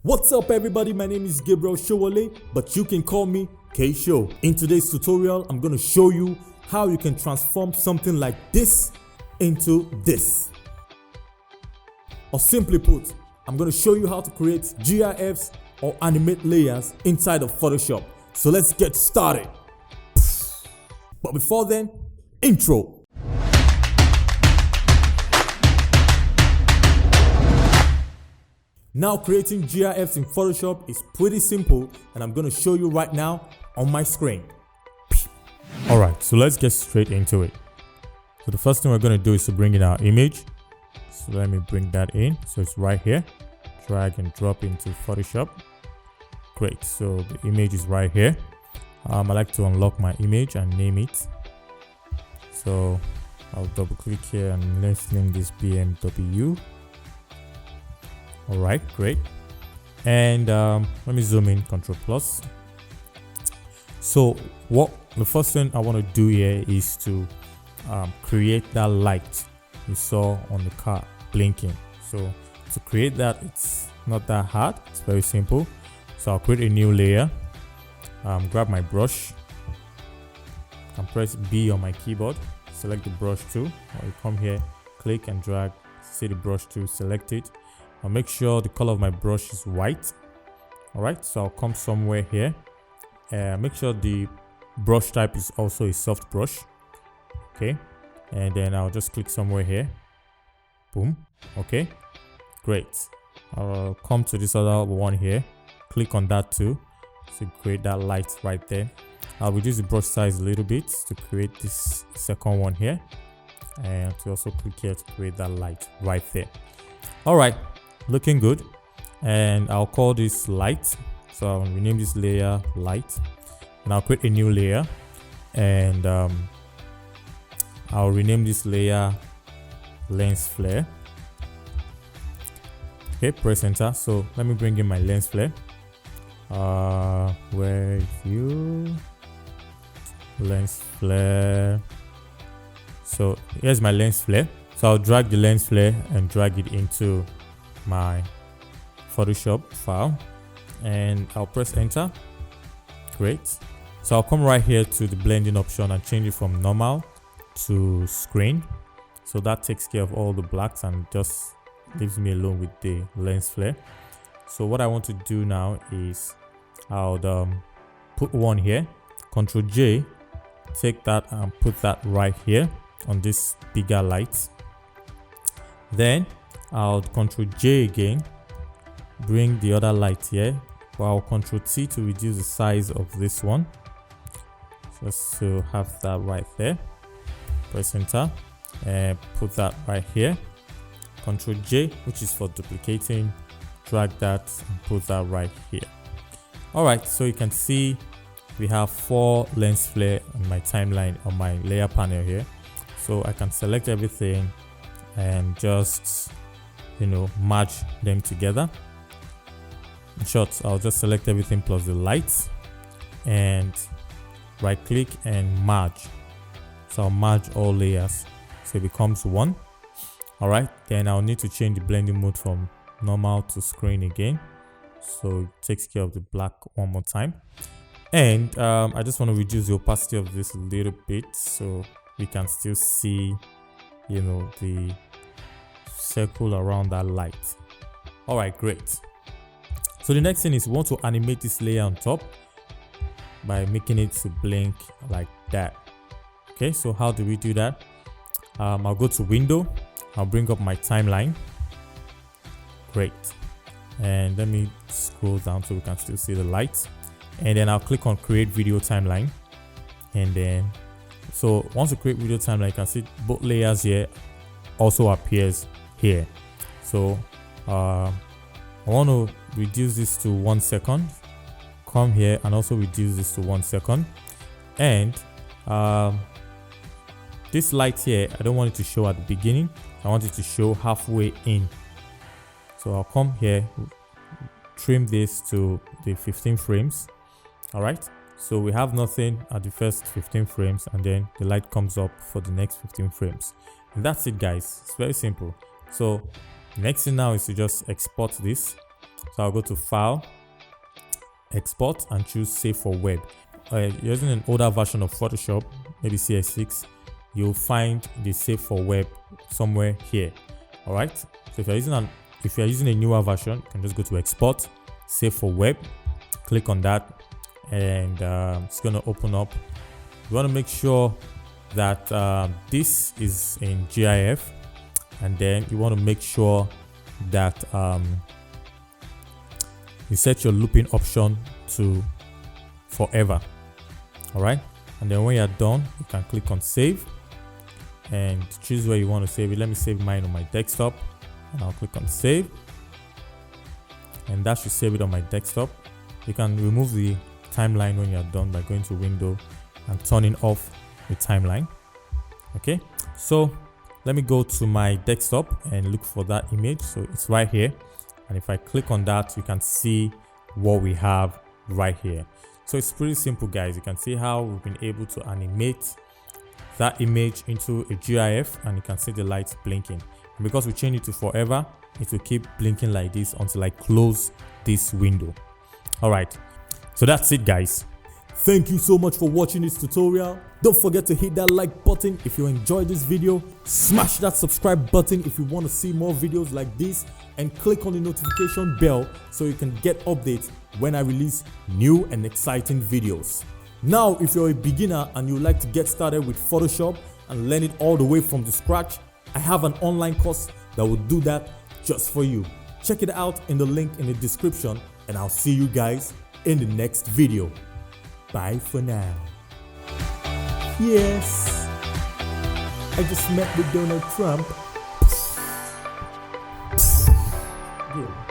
What's up everybody, my name is Gabriel Showole, but you can call me Kayshow. In today's tutorial, I'm going to show you how you can transform something like this into this. Or simply put, I'm going to show you how to create GIFs or animate layers inside of Photoshop. So let's get started. But before then, intro. Now creating GIFs in Photoshop is pretty simple, and I'm going to show you right now on my screen. Alright, so let's get straight into it. So the first thing we're going to do is to bring in our image. So let me bring that in. So it's right here. Drag and drop into Photoshop. Great, so the image is right here. I like to unlock my image and name it. So I'll double click here and let's name this BMW. Alright, great. And let me zoom in, Control Plus. So the first thing I want to do here is to create that light you saw on the car blinking. So to create that, it's not that hard, it's very simple. So I'll create a new layer, grab my brush and press B on my keyboard, select the brush tool, or you come here, click and drag, see the brush tool, select it. I'll make sure the color of my brush is white. Alright, so I'll come somewhere here. Make sure the brush type is also a soft brush. Okay, and then I'll just click somewhere here. Boom. Okay, great. I'll come to this other one here. Click on that too to create that light right there. I'll reduce the brush size a little bit to create this second one here. And to also click here to create that light right there. Alright. Looking good, and I'll call this light. So I'll rename this layer light, and I'll create a new layer, and I'll rename this layer lens flare. Okay, press enter. So let me bring in my lens flare. Where is you? Lens flare. So here's my lens flare. So I'll drag the lens flare and drag it into my Photoshop file, and I'll press enter. Great. So I'll come right here to the blending option and change it from normal to screen. So that takes care of all the blacks and just leaves me alone with the lens flare. So what I want to do now is I'll put one here, Ctrl J, take that and put that right here on this bigger light. Then I'll Ctrl J again, bring the other light here, but I'll Ctrl T to reduce the size of this one, just to have that right there. Press enter and put that right here. Ctrl J, which is for duplicating, drag that and put that right here. Alright, so you can see we have 4 lens flare on my timeline on my layer panel here. So I can select everything and just merge them together. In short, I'll just select everything plus the lights and right click and merge. So I'll merge all layers so it becomes one. Alright, then I'll need to change the blending mode from normal to screen again, so it takes care of the black one more time. And I just want to reduce the opacity of this a little bit so we can still see the circle around that light. Alright, great. So the next thing is we want to animate this layer on top by making it to blink like that. Okay, so how do we do that? I'll go to window, I'll bring up my timeline. Great. And let me scroll down so we can still see the light, and then I'll click on create video timeline. And then so once you create video timeline, you can see both layers here also appears here. So I want to reduce this to 1 second. Come here and also reduce this to 1 second. And this light here, I don't want it to show at the beginning, I want it to show halfway in. So I'll come here, trim this to the 15 frames. Alright, so we have nothing at the first 15 frames, and then the light comes up for the next 15 frames. And that's it, guys. It's very simple. So next thing now is to just export this So I'll go to File, Export, and choose Save for Web. Using an older version of Photoshop, maybe CS6, you'll find the Save for Web somewhere here. All right. So if you're using a newer version, you can just go to Export, Save for Web, click on that, and it's going to open up. You want to make sure that this is in GIF, and then you want to make sure that you set your looping option to forever. All right, and then when you're done, you can click on Save and choose where you want to save it. Let me save mine on my desktop, and I'll click on Save, and that should save it on my desktop. You can remove the timeline when you're done by going to Window and turning off the timeline. Okay, so let me go to my desktop and look for that image. So it's right here, and if I click on that, you can see what we have right here. So it's pretty simple, guys. You can see how we've been able to animate that image into a GIF, and you can see the lights blinking. And because we change it to forever, it will keep blinking like this until I close this window. All right, so that's it, guys. Thank you so much for watching this tutorial. Don't forget to hit that like button if you enjoyed this video. Smash that subscribe button if you want to see more videos like this, and click on the notification bell so you can get updates when I release new and exciting videos. Now, if you're a beginner and you would like to get started with Photoshop and learn it all the way from the scratch, I have an online course that will do that just for you. Check it out in the link in the description, and I'll see you guys in the next video. Bye for now. Yes, I just met with Donald Trump. Yeah.